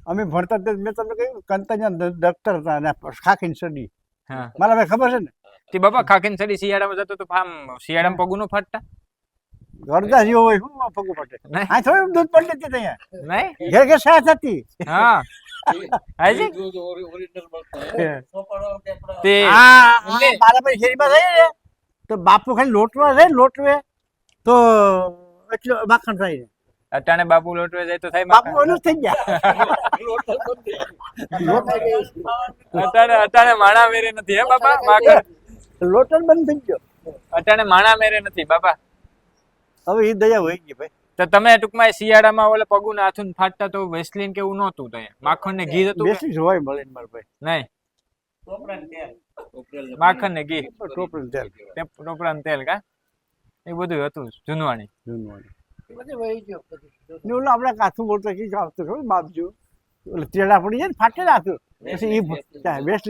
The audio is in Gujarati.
અમે ભણતા તે મેં તમને કહ્યું કંતાના દફતર હતા અને ખાખીને સડી હા મારા ભાઈ ખબર છે ને તે બાપા ખાખીને સડી શિયાળામાં જતો તો આમ શિયાળામાં પગું ન ફાટતા અડધા જેવો હોય શું પગું પડે નહીં આ થોડું દૂધ પડે છે ત્યાં નહીં ઘેર ઘેર સાથ હતી હા હાજી તે મારા ભાઈ શેરીમાં થઈ ને તો બાપુ ખાલી લોટવા જાય લોટવે તો એટલું માખણ થાય ને અટાણે બાપુ લોટવે જાય તો થાય બાપુ માખણ. એનું જ થઈ ગયા અટાણે માણા મેરે નથી હે બાપા માખણ લોટ જ બંધ થઈ ગયો અટાણે માણા મેરે નથી બાપા હવે એ દયા હોય ગઈ ભાઈ તો તમે ટૂંકમાં શિયાળામાં ઓલે પગું ને હાથું ફાટતા તો વેસ્લિન કેવું નહોતું તો માખણ ને ઘી હતું કે? બેસી જ હોય મળે ને મારા ભાઈ નહીં માખણ ને ઘી ટોપલું તેલ ટોપરા તેલ કા એ બધું હતું જૂનવાણી જૂનવાણી ને ઓલું આપણે કાથું બોલતા કઈ આવતું ખબર બાપજો ઓલે તેડા પડી જાય ને ફાટે જ હતું પછી એ વેસલી